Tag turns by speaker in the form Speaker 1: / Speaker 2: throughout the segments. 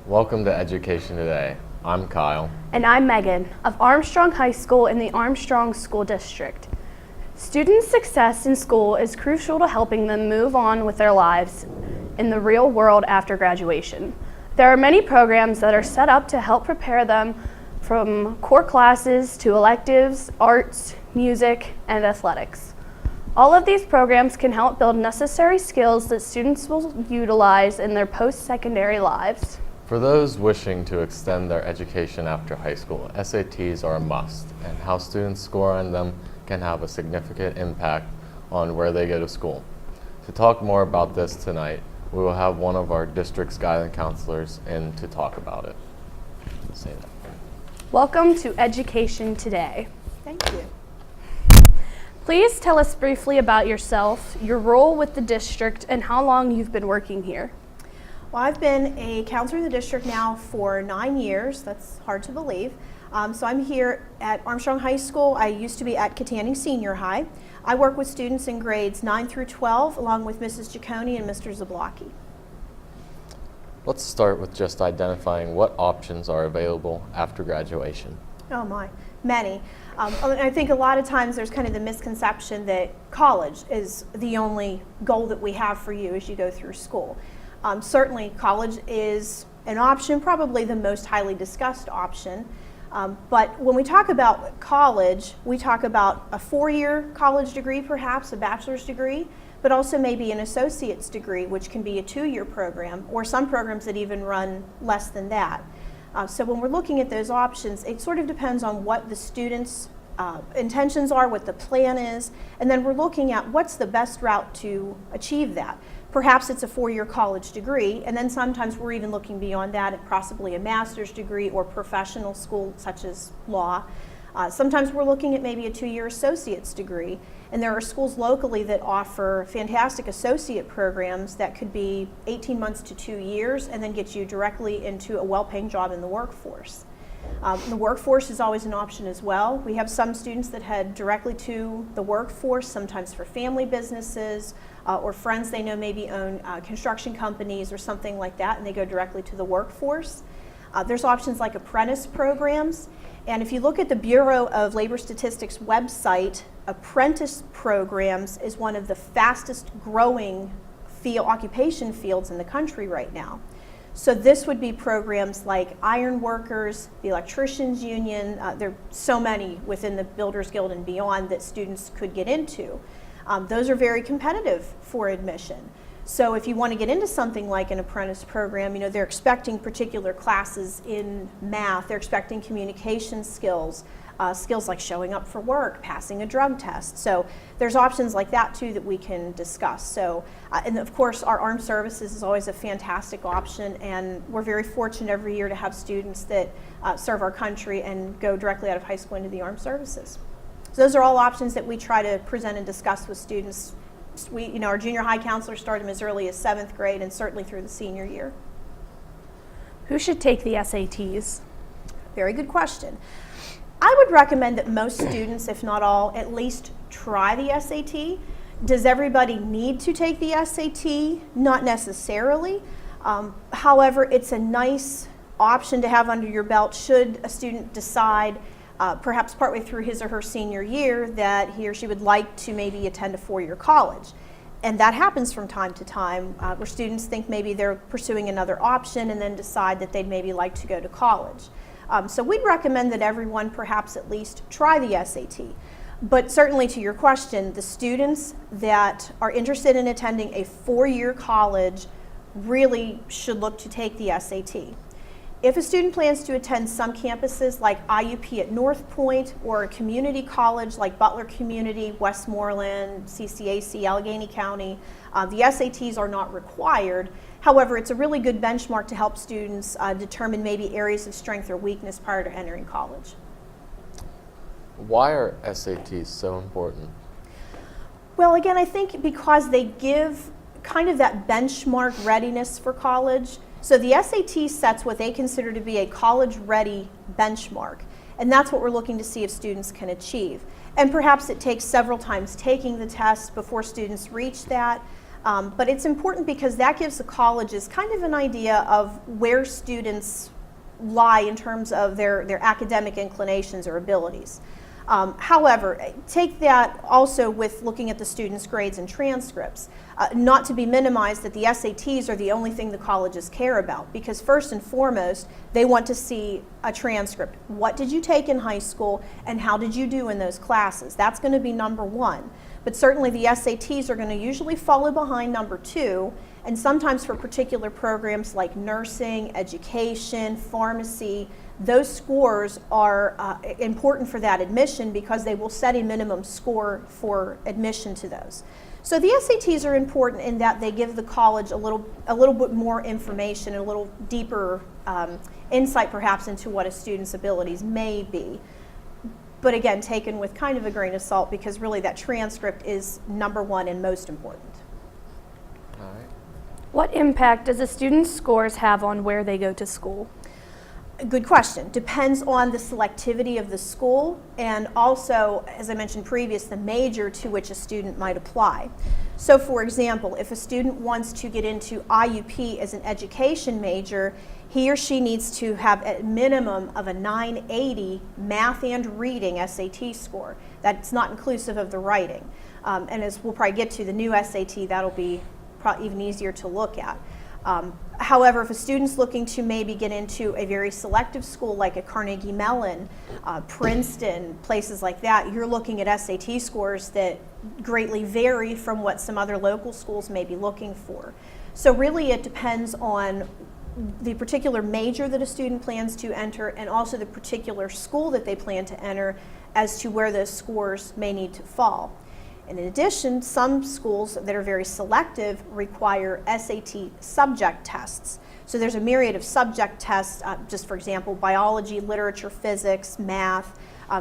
Speaker 1: Welcome to Education Today. I'm Kyle.
Speaker 2: And I'm Megan of Armstrong High School in the Armstrong School District. Students' success in school is crucial to helping them move on with their lives in the real world after graduation. There are many programs that are set up to help prepare them from core classes to electives, arts, music, and athletics. All of these programs can help build necessary skills that students will utilize in their post-secondary lives.
Speaker 1: For those wishing to extend their education after high school, SATs are a must, and how students score on them can have a significant impact on where they go to school. To talk more about this tonight, we will have one of our district's guidance counselors in to talk about it. Say that.
Speaker 2: Welcome to Education Today.
Speaker 3: Thank you.
Speaker 2: Please tell us briefly about yourself, your role with the district, and how long you've been working here.
Speaker 3: Well, I've been a counselor in the district now for 9 years. That's hard to believe. So I'm here at Armstrong High School. I used to be at Katanning Senior High. I work with students in grades 9 through 12, along with Mrs. Giacone and Mr. Zablocki.
Speaker 1: Let's start with just identifying what options are available after graduation.
Speaker 3: Oh my, many. I think a lot of times there's kind of the misconception that college is the only goal that we have for you as you go through school. Certainly college is an option, probably the most highly discussed option. But when we talk about college, we talk about a 4-year college degree, perhaps a bachelor's degree, but also maybe an associate's degree, which can be a 2-year program, or some programs that even run less than that. So when we're looking at those options, it sort of depends on what the students' intentions are, what the plan is, and then we're looking at what's the best route to achieve that. Perhaps it's a 4-year college degree, and then sometimes we're even looking beyond that at possibly a master's degree or professional school such as law. Sometimes we're looking at maybe a 2-year associate's degree, and there are schools locally that offer fantastic associate programs that could be 18 months to 2 years and then get you directly into a well-paying job in the workforce. The workforce is always an option as well. We have some students that head directly to the workforce, sometimes for family businesses or friends they know maybe own construction companies or something like that, and they go directly to the workforce. There's options like apprentice programs, and if you look at the Bureau of Labor Statistics website, apprentice programs is one of the fastest growing occupation fields in the country right now. So this would be programs like iron workers, the electricians union. There are so many within the Builders Guild and beyond that students could get into. Those are very competitive for admission. So if you want to get into something like an apprentice program, you know, they're expecting particular classes in math, they're expecting communication skills, skills like showing up for work, passing a drug test. So there's options like that too that we can discuss. So, and of course our armed services is always a fantastic option, and we're very fortunate every year to have students that serve our country and go directly out of high school into the armed services. So those are all options that we try to present and discuss with students. Our junior high counselors start them as early as 7th grade and certainly through the senior year.
Speaker 2: Who should take the SATs?
Speaker 3: Very good question. I would recommend that most students, if not all, at least try the SAT. Does everybody need to take the SAT? Not necessarily. However, it's a nice option to have under your belt should a student decide perhaps partway through his or her senior year that he or she would like to maybe attend a 4-year college. And that happens from time to time where students think maybe they're pursuing another option and then decide that they'd maybe like to go to college. So we'd recommend that everyone perhaps at least try the SAT. But certainly to your question, the students that are interested in attending a 4-year college really should look to take the SAT. If a student plans to attend some campuses like IUP at North Point or a community college like Butler Community, Westmoreland, CCAC, Allegheny County, the SATs are not required. However, it's a really good benchmark to help students determine maybe areas of strength or weakness prior to entering college.
Speaker 1: Why are SATs so important?
Speaker 3: Well, again, I think because they give kind of that benchmark readiness for college. So the SAT sets what they consider to be a college-ready benchmark, and that's what we're looking to see if students can achieve. And perhaps it takes several times taking the test before students reach that. But it's important because that gives the colleges kind of an idea of where students lie in terms of their academic inclinations or abilities. However, take that also with looking at the students' grades and transcripts. Not to be minimized that the SATs are the only thing the colleges care about, because first and foremost, they want to see a transcript. What did you take in high school and how did you do in those classes? That's going to be number one. But certainly the SATs are going to usually follow behind number two, and sometimes for particular programs like nursing, education, pharmacy, those scores are important for that admission because they will set a minimum score for admission to those. So the SATs are important in that they give the college a little bit more information, a little deeper insight perhaps into what a student's abilities may be. But again, taken with kind of a grain of salt because really that transcript is number one and most important.
Speaker 1: All right.
Speaker 2: What impact does a student's scores have on where they go to school?
Speaker 3: Good question. Depends on the selectivity of the school and also, as I mentioned previous, the major to which a student might apply. So for example, if a student wants to get into IUP as an education major, he or she needs to have a minimum of a 980 math and reading SAT score. That's not inclusive of the writing. And as we'll probably get to the new SAT, that'll be probably even easier to look at. However, if a student's looking to maybe get into a very selective school like a Carnegie Mellon, Princeton, places like that, you're looking at SAT scores that greatly vary from what some other local schools may be looking for. So really it depends on the particular major that a student plans to enter and also the particular school that they plan to enter as to where those scores may need to fall. And in addition, some schools that are very selective require SAT subject tests. So there's a myriad of subject tests, just for example, biology, literature, physics, math.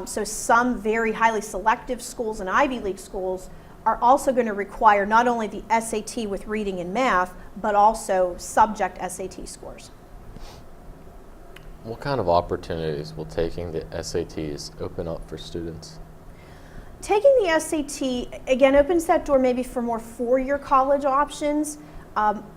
Speaker 3: So some very highly selective schools and Ivy League schools are also going to require not only the SAT with reading and math, but also subject SAT scores.
Speaker 1: What kind of opportunities will taking the SATs open up for students?
Speaker 3: Taking the SAT, again, opens that door maybe for more four-year college options,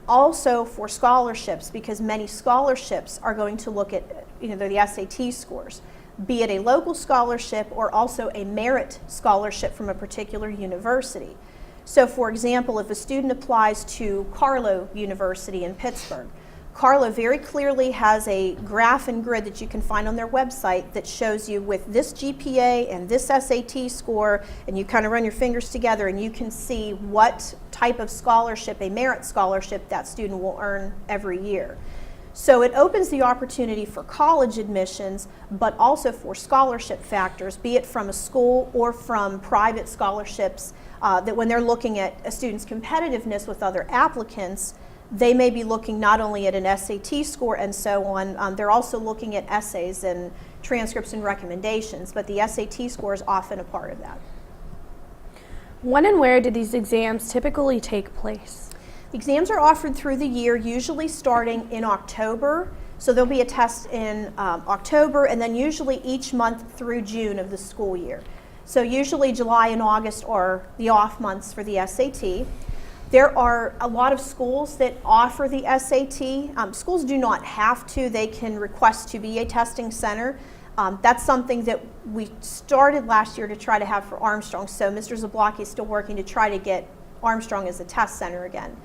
Speaker 3: also for scholarships, because many scholarships are going to look at the SAT scores, be it a local scholarship or also a merit scholarship from a particular university. So for example, if a student applies to Carlow University in Pittsburgh, Carlow very clearly has a graph and grid that you can find on their website that shows you with this GPA and this SAT score, and you kind of run your fingers together and you can see what type of scholarship, a merit scholarship, that student will earn every year. So it opens the opportunity for college admissions, but also for scholarship factors, be it from a school or from private scholarships, that when they're looking at a student's competitiveness with other applicants, they may be looking not only at an SAT score and so on, they're also looking at essays and transcripts and recommendations, but the SAT score is often a part of that.
Speaker 2: When and where do these exams typically take place?
Speaker 3: The exams are offered through the year, usually starting in October. So there'll be a test in October and then usually each month through June of the school year. So usually July and August are the off months for the SAT. There are a lot of schools that offer the SAT. Schools do not have to. They can request to be a testing center. That's something that we started last year to try to have for Armstrong. So Mr. Zablocki is still working to try to get Armstrong as a test center again.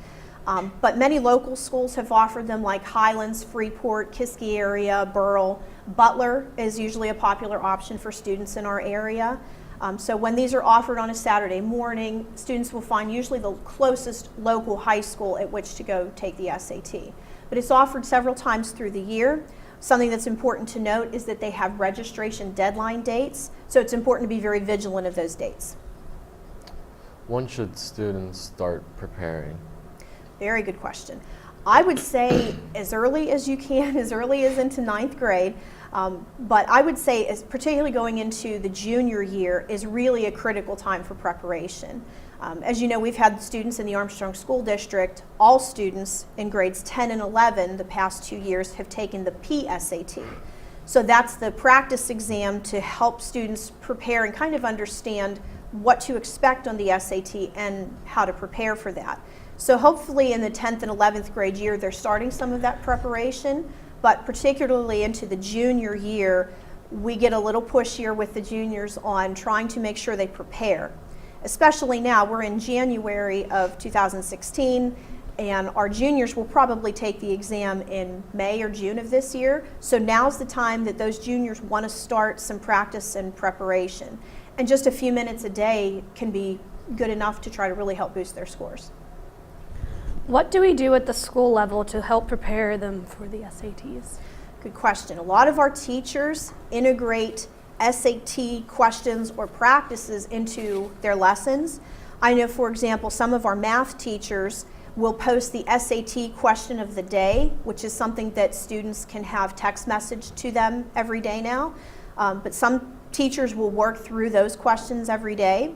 Speaker 3: But many local schools have offered them, like Highlands, Freeport, Kiski area, Burrell. Butler is usually a popular option for students in our area. So when these are offered on a Saturday morning, students will find usually the closest local high school at which to go take the SAT. But it's offered several times through the year. Something that's important to note is that they have registration deadline dates, so it's important to be very vigilant of those dates.
Speaker 1: When should students start preparing?
Speaker 3: Very good question. I would say as early as you can, as early as into 9th grade. But I would say, particularly going into the junior year, is really a critical time for preparation. As you know, we've had students in the Armstrong School District, all students in grades 10 and 11 the past 2 years have taken the PSAT. So that's the practice exam to help students prepare and kind of understand what to expect on the SAT and how to prepare for that. So hopefully in the 10th and 11th grade year, they're starting some of that preparation, but particularly into the junior year, we get a little push here with the juniors on trying to make sure they prepare. Especially now, we're in January of 2016, and our juniors will probably take the exam in May or June of this year. So now's the time that those juniors want to start some practice and preparation. And just a few minutes a day can be good enough to try to really help boost their scores.
Speaker 2: What do we do at the school level to help prepare them for the SATs?
Speaker 3: Good question. A lot of our teachers integrate SAT questions or practices into their lessons. I know, for example, some of our math teachers will post the SAT question of the day, which is something that students can have text message to them every day now. But some teachers will work through those questions every day.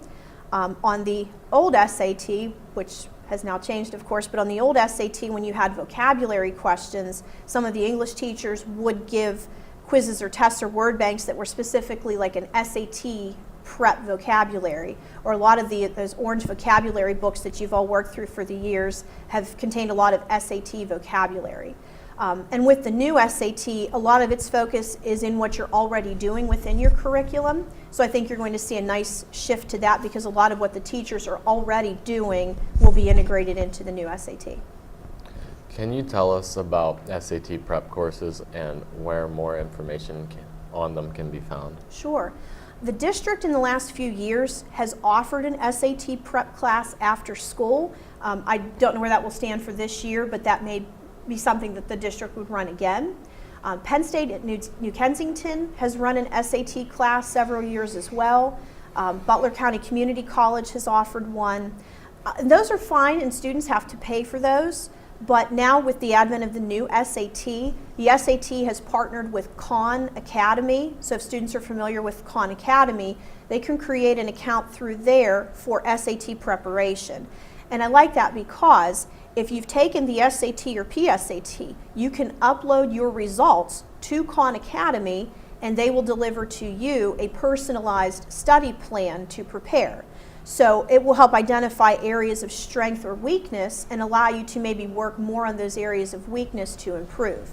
Speaker 3: On the old SAT, which has now changed, of course, but on the old SAT, when you had vocabulary questions, some of the English teachers would give quizzes or tests or word banks that were specifically like an SAT prep vocabulary, or a lot of those orange vocabulary books that you've all worked through for the years have contained a lot of SAT vocabulary. And with the new SAT, a lot of its focus is in what you're already doing within your curriculum. So I think you're going to see a nice shift to that because a lot of what the teachers are already doing will be integrated into the new SAT.
Speaker 1: Can you tell us about SAT prep courses and where more information on them can be found?
Speaker 3: Sure. The district in the last few years has offered an SAT prep class after school. I don't know where that will stand for this year, but that may be something that the district would run again. Penn State at New Kensington has run an SAT class several years as well. Butler County Community College has offered one. Those are fine and students have to pay for those. But now with the advent of the new SAT, the SAT has partnered with Khan Academy. So if students are familiar with Khan Academy, they can create an account through there for SAT preparation. And I like that because if you've taken the SAT or PSAT, you can upload your results to Khan Academy and they will deliver to you a personalized study plan to prepare. So it will help identify areas of strength or weakness and allow you to maybe work more on those areas of weakness to improve.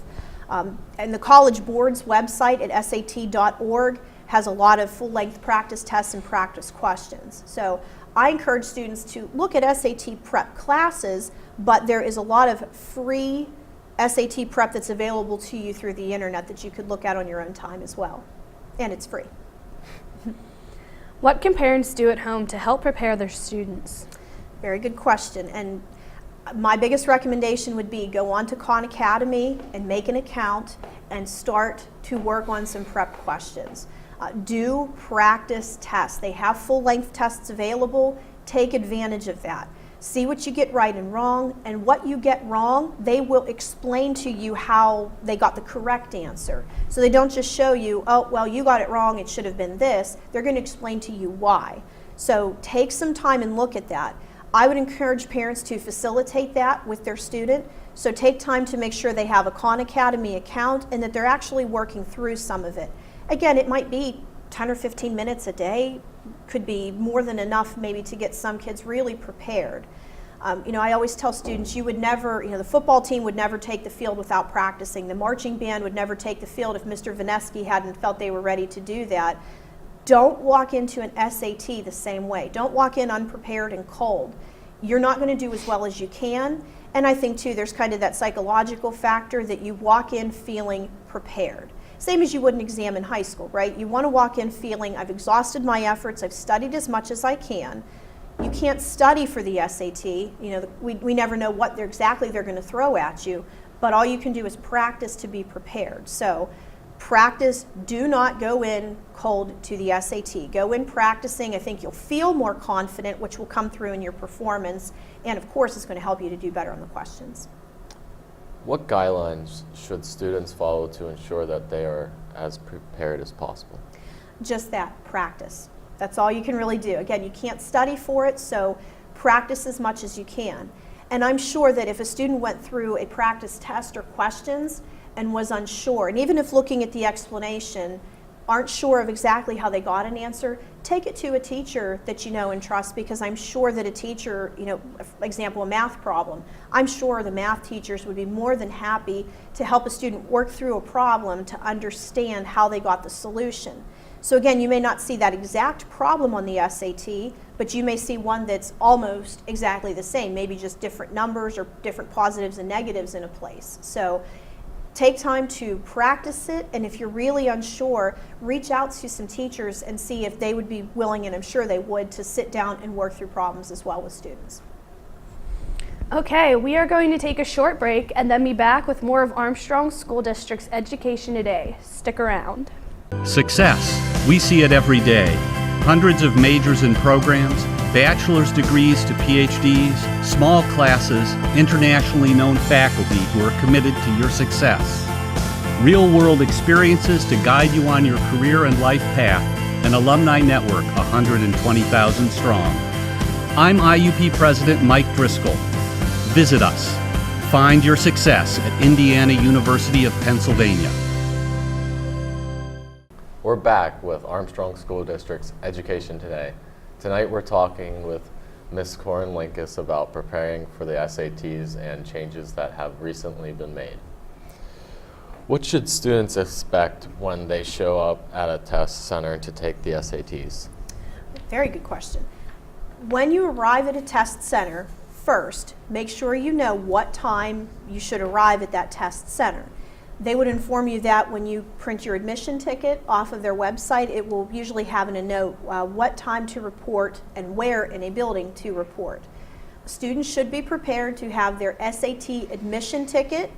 Speaker 3: And the College Board's website at sat.org has a lot of full-length practice tests and practice questions. So I encourage students to look at SAT prep classes, but there is a lot of free SAT prep that's available to you through the internet that you could look at on your own time as well. And it's free.
Speaker 2: What can parents do at home to help prepare their students?
Speaker 3: Very good question. And my biggest recommendation would be go on to Khan Academy and make an account and start to work on some prep questions. Do practice tests. They have full-length tests available. Take advantage of that. See what you get right and wrong, and what you get wrong, they will explain to you how they got the correct answer. So they don't just show you, oh, well, you got it wrong, it should have been this. They're going to explain to you why. So take some time and look at that. I would encourage parents to facilitate that with their student. So take time to make sure they have a Khan Academy account and that they're actually working through some of it. Again, it might be 10 or 15 minutes a day, could be more than enough maybe to get some kids really prepared. I always tell students you would never, the football team would never take the field without practicing. The marching band would never take the field if Mr. Vineski hadn't felt they were ready to do that. Don't walk into an SAT the same way. Don't walk in unprepared and cold. You're not going to do as well as you can. And I think too there's kind of that psychological factor that you walk in feeling prepared. Same as you would an exam in high school, right? You want to walk in feeling, I've exhausted my efforts, I've studied as much as I can. You can't study for the SAT. We never know what exactly they're going to throw at you, but all you can do is practice to be prepared. So practice, do not go in cold to the SAT. Go in practicing. I think you'll feel more confident, which will come through in your performance, and of course it's going to help you to do better on the questions.
Speaker 1: What guidelines should students follow to ensure that they are as prepared as possible?
Speaker 3: Just that, practice. That's all you can really do. Again, you can't study for it, so practice as much as you can. And I'm sure that if a student went through a practice test or questions and was unsure, and even if looking at the explanation, aren't sure of exactly how they got an answer, take it to a teacher that you know and trust, because I'm sure that a teacher, for example, a math problem, I'm sure the math teachers would be more than happy to help a student work through a problem to understand how they got the solution. So again, you may not see that exact problem on the SAT, but you may see one that's almost exactly the same, maybe just different numbers or different positives and negatives in a place. So take time to practice it, and if you're really unsure, reach out to some teachers and see if they would be willing, and I'm sure they would, to sit down and work through problems as well with students.
Speaker 2: Okay, we are going to take a short break and then be back with more of Armstrong School District's Education Today. Stick around.
Speaker 4: Success. We see it every day. Hundreds of majors and programs, bachelor's degrees to PhDs, small classes, internationally known faculty who are committed to your success. Real-world experiences to guide you on your career and life path. An alumni network 120,000 strong. I'm IUP President Mike Driscoll. Visit us. Find your success at Indiana University of Pennsylvania.
Speaker 1: We're back with Armstrong School District's Education Today. Tonight we're talking with Ms. Corin Linkus about preparing for the SATs and changes that have recently been made. What should students expect when they show up at a test center to take the SATs?
Speaker 3: Very good question. When you arrive at a test center, first, make sure you know what time you should arrive at that test center. They would inform you that when you print your admission ticket off of their website. It will usually have in a note what time to report and where in a building to report. Students should be prepared to have their SAT admission ticket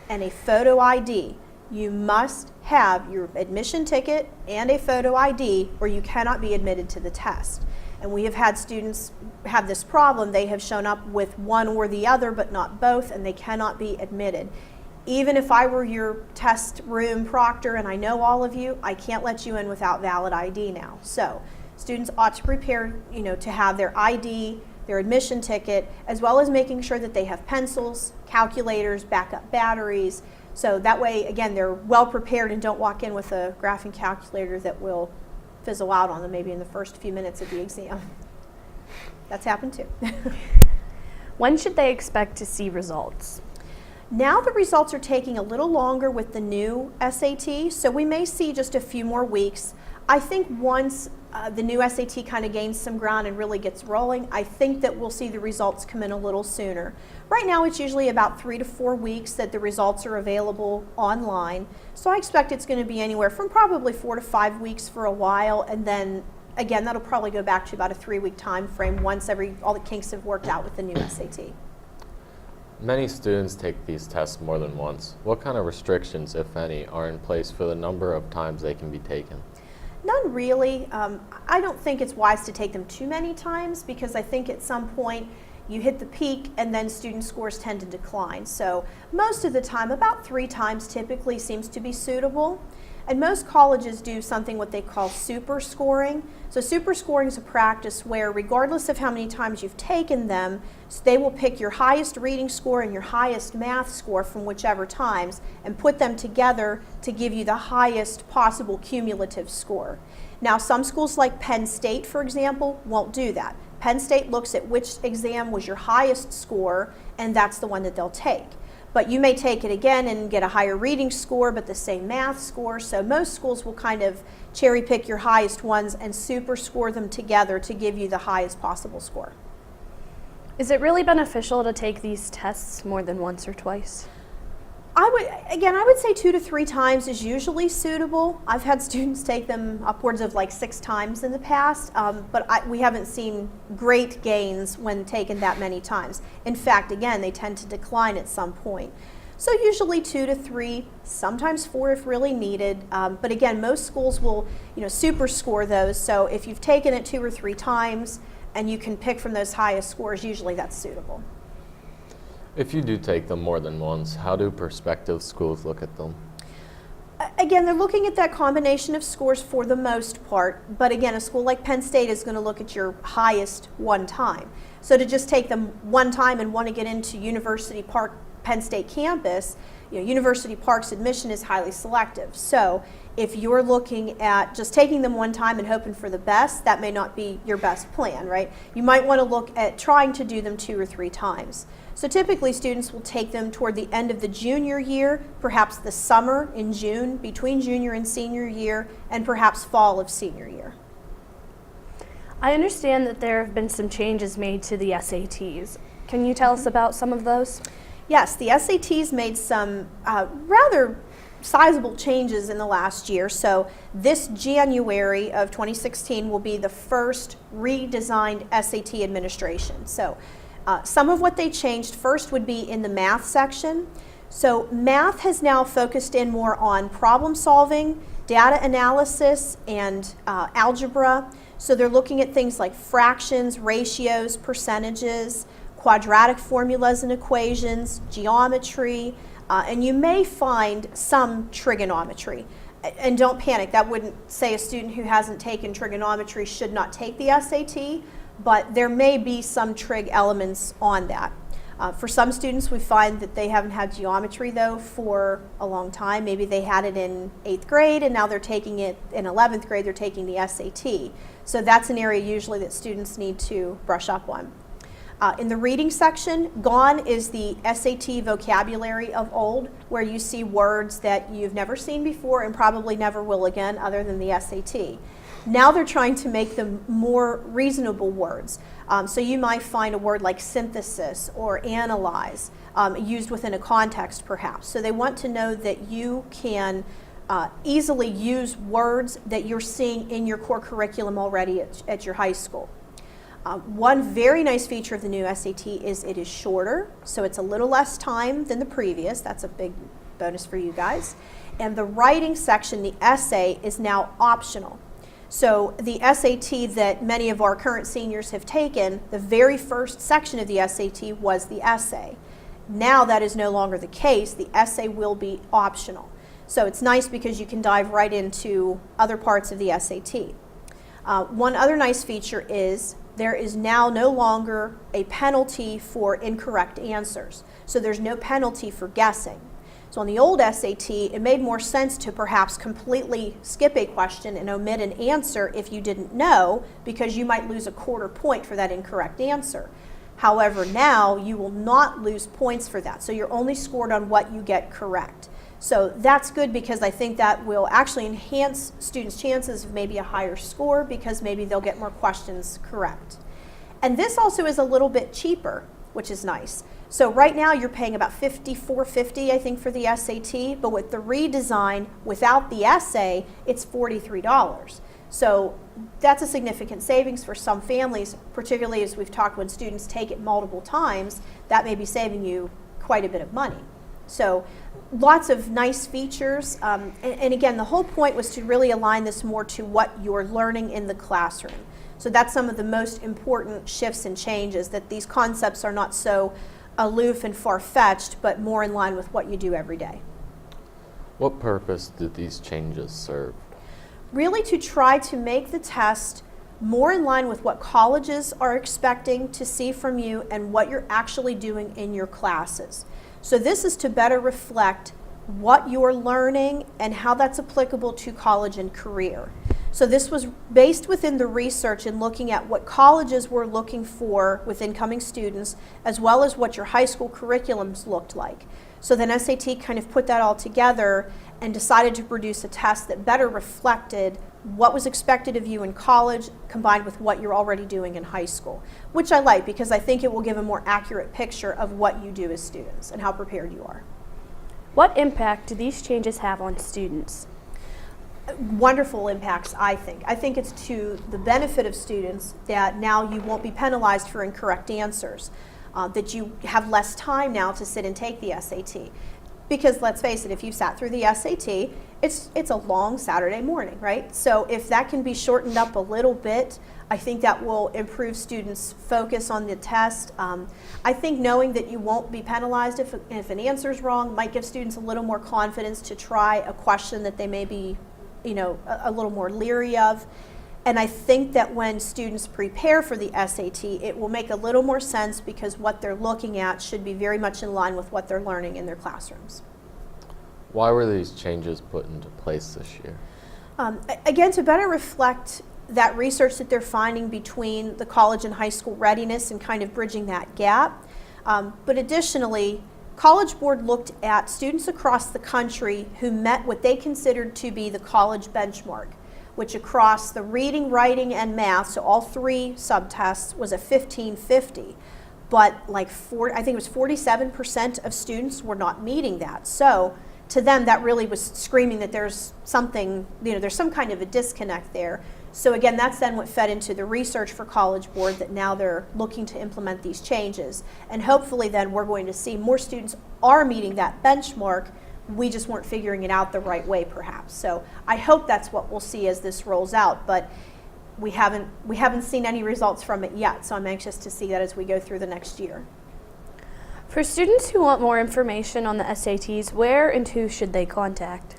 Speaker 3: and a photo ID. You must have your admission ticket and a photo ID, or you cannot be admitted to the test. And we have had students have this problem. They have shown up with one or the other, but not both, and they cannot be admitted. Even if I were your test room proctor and I know all of you, I can't let you in without valid ID now. So students ought to prepare, to have their ID, their admission ticket, as well as making sure that they have pencils, calculators, backup batteries. So that way, again, they're well prepared and don't walk in with a graphing calculator that will fizzle out on them maybe in the first few minutes of the exam. That's happened too.
Speaker 2: When should they expect to see results?
Speaker 3: Now the results are taking a little longer with the new SAT, so we may see just a few more weeks. I think once the new SAT kind of gains some ground and really gets rolling, I think that we'll see the results come in a little sooner. Right now it's usually about 3 to 4 weeks that the results are available online, so I expect it's going to be anywhere from probably 4 to 5 weeks for a while, and then again that'll probably go back to about a 3-week time frame once all the kinks have worked out with the new SAT.
Speaker 1: Many students take these tests more than once. What kind of restrictions, if any, are in place for the number of times they can be taken?
Speaker 3: None really. I don't think it's wise to take them too many times, because I think at some point you hit the peak and then student scores tend to decline. So most of the time, about 3 times typically seems to be suitable. And most colleges do something what they call super scoring. So super scoring is a practice where regardless of how many times you've taken them, they will pick your highest reading score and your highest math score from whichever times and put them together to give you the highest possible cumulative score. Now some schools like Penn State, for example, won't do that. Penn State looks at which exam was your highest score, and that's the one that they'll take. But you may take it again and get a higher reading score but the same math score. So most schools will kind of cherry pick your highest ones and super score them together to give you the highest possible score.
Speaker 2: Is it really beneficial to take these tests more than once or twice?
Speaker 3: I would say 2 to 3 times is usually suitable. I've had students take them upwards of like 6 times in the past, but we haven't seen great gains when taken that many times. In fact, again, they tend to decline at some point. So usually 2 to 3, sometimes 4 if really needed. But again, most schools will, super score those. So if you've taken it 2 or 3 times and you can pick from those highest scores, usually that's suitable.
Speaker 1: If you do take them more than once, how do prospective schools look at them?
Speaker 3: Again, they're looking at that combination of scores for the most part, but again, a school like Penn State is going to look at your highest one time. So to just take them one time and want to get into University Park Penn State campus, University Park's admission is highly selective. So If you're looking at just taking them one time and hoping for the best, that may not be your best plan, right? You might want to look at trying to do them 2 or 3 times. So typically students will take them toward the end of the junior year, perhaps the summer in June, between junior and senior year, and perhaps fall of senior year.
Speaker 2: I understand that there have been some changes made to the SATs. Can you tell us about some of those?
Speaker 3: Yes, the SATs made some rather sizable changes in the last year. So this January of 2016 will be the first redesigned SAT administration. So some of what they changed first would be in the math section. So math has now focused in more on problem solving, data analysis, and algebra. So they're looking at things like fractions, ratios, percentages, quadratic formulas and equations, geometry, and you may find some trigonometry. And don't panic, that wouldn't say a student who hasn't taken trigonometry should not take the SAT, but there may be some trig elements on that. For some students, we find that they haven't had geometry though for a long time. Maybe they had it in 8th grade and now they're taking it in 11th grade, they're taking the SAT. So that's an area usually that students need to brush up on. In the reading section, gone is the SAT vocabulary of old, where you see words that you've never seen before and probably never will again other than the SAT. Now they're trying to make them more reasonable words. So you might find a word like synthesis or analyze used within a context perhaps. So they want to know that you can easily use words that you're seeing in your core curriculum already at your high school. One very nice feature of the new SAT is it is shorter, so it's a little less time than the previous. That's a big bonus for you guys. And the writing section, the essay, is now optional. So the SAT that many of our current seniors have taken, the very first section of the SAT was the essay. Now that is no longer the case. The essay will be optional. So it's nice because you can dive right into other parts of the SAT. One other nice feature is there is now no longer a penalty for incorrect answers. So there's no penalty for guessing. So on the old SAT, it made more sense to perhaps completely skip a question and omit an answer if you didn't know, because you might lose a quarter point for that incorrect answer. However, now you will not lose points for that. So you're only scored on what you get correct. So that's good because I think that will actually enhance students' chances of maybe a higher score because maybe they'll get more questions correct. And this also is a little bit cheaper, which is nice. So right now you're paying about $54.50, I think, for the SAT, but with the redesign without the essay, it's $43. So that's a significant savings for some families, particularly as we've talked when students take it multiple times, that may be saving you quite a bit of money. So lots of nice features, and again, the whole point was to really align this more to what you're learning in the classroom. So that's some of the most important shifts and changes, that these concepts are not so aloof and far-fetched, but more in line with what you do every day.
Speaker 1: What purpose did these changes serve?
Speaker 3: Really to try to make the test more in line with what colleges are expecting to see from you and what you're actually doing in your classes. So this is to better reflect what you're learning and how that's applicable to college and career. So this was based within the research and looking at what colleges were looking for with incoming students, as well as what your high school curriculums looked like. So then SAT kind of put that all together and decided to produce a test that better reflected what was expected of you in college combined with what you're already doing in high school, which I like because I think it will give a more accurate picture of what you do as students and how prepared you are.
Speaker 2: What impact do these changes have on students?
Speaker 3: Wonderful impacts, I think. I think it's to the benefit of students that now you won't be penalized for incorrect answers, that you have less time now to sit and take the SAT. Because let's face it, if you've sat through the SAT, it's a long Saturday morning, right? So if that can be shortened up a little bit, I think that will improve students' focus on the test. I think knowing that you won't be penalized if an answer is wrong might give students a little more confidence to try a question that they may be, a little more leery of. And I think that when students prepare for the SAT, it will make a little more sense because what they're looking at should be very much in line with what they're learning in their classrooms.
Speaker 1: Why were these changes put into place this year?
Speaker 3: Again, to better reflect that research that they're finding between the college and high school readiness and kind of bridging that gap. But additionally, College Board looked at students across the country who met what they considered to be the college benchmark, which across the reading, writing, and math, so all three subtests, was a 1550. But I think it was 47% of students were not meeting that. So to them, that really was screaming that there's something, there's some kind of a disconnect there. So again, that's then what fed into the research for College Board, that now they're looking to implement these changes. And hopefully then we're going to see more students are meeting that benchmark. We just weren't figuring it out the right way, perhaps. So I hope that's what we'll see as this rolls out, but we haven't seen any results from it yet, so I'm anxious to see that as we go through the next year.
Speaker 2: For students who want more information on the SATs, where and who should they contact?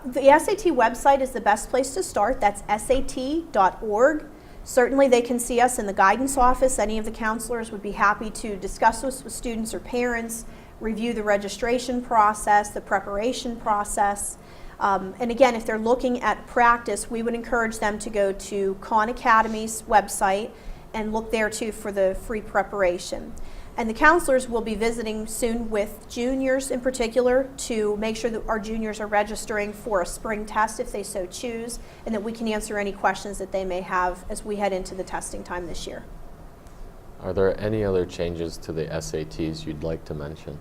Speaker 3: The SAT website is the best place to start. That's sat.org. Certainly they can see us in the guidance office. Any of the counselors would be happy to discuss this with students or parents, review the registration process, the preparation process. And again, if they're looking at practice, we would encourage them to go to Khan Academy's website and look there too for the free preparation. And the counselors will be visiting soon with juniors in particular to make sure that our juniors are registering for a spring test if they so choose, and that we can answer any questions that they may have as we head into the testing time this year.
Speaker 1: Are there any other changes to the SATs you'd like to mention?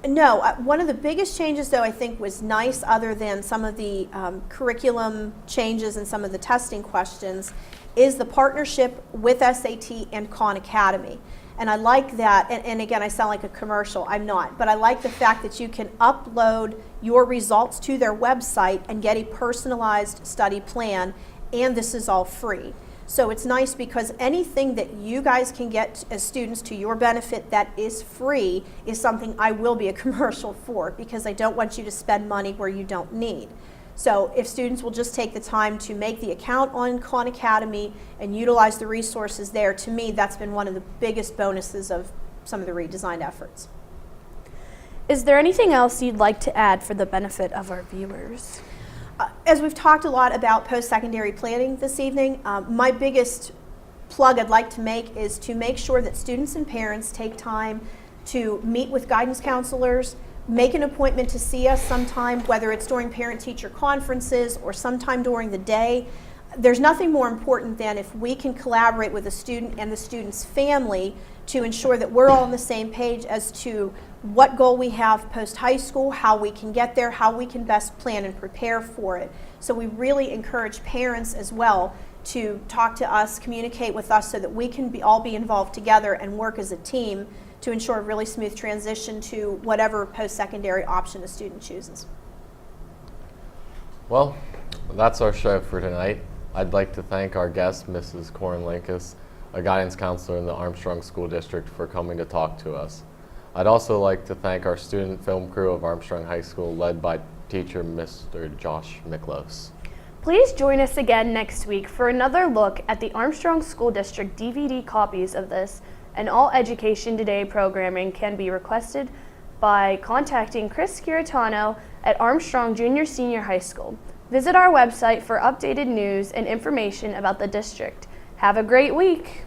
Speaker 3: No, one of the biggest changes though I think was nice, other than some of the curriculum changes and some of the testing questions, is the partnership with SAT and Khan Academy. And I like that, and again, I sound like a commercial, I'm not, but I like the fact that you can upload your results to their website and get a personalized study plan, and this is all free. So it's nice because anything that you guys can get as students to your benefit that is free is something I will be a commercial for, because I don't want you to spend money where you don't need. So if students will just take the time to make the account on Khan Academy and utilize the resources there, to me that's been one of the biggest bonuses of some of the redesigned efforts.
Speaker 2: Is there anything else you'd like to add for the benefit of our viewers?
Speaker 3: As we've talked a lot about post-secondary planning this evening, my biggest plug I'd like to make is to make sure that students and parents take time to meet with guidance counselors, make an appointment to see us sometime, whether it's during parent-teacher conferences or sometime during the day. There's nothing more important than if we can collaborate with a student and the student's family to ensure that we're all on the same page as to what goal we have post-high school, how we can get there, how we can best plan and prepare for it. So we really encourage parents as well to talk to us, communicate with us, so that we can all be involved together and work as a team to ensure a really smooth transition to whatever post-secondary option a student chooses.
Speaker 1: Well, that's our show for tonight. I'd like to thank our guest, Mrs. Corin Linkus, a guidance counselor in the Armstrong School District, for coming to talk to us. I'd also like to thank our student film crew of Armstrong High School, led by teacher Mr. Josh Miklos.
Speaker 2: Please join us again next week for another look at the Armstrong School District. DVD copies of this and all Education Today programming can be requested by contacting Chris Curatano at Armstrong Junior Senior High School. Visit our website for updated news and information about the district. Have a great week.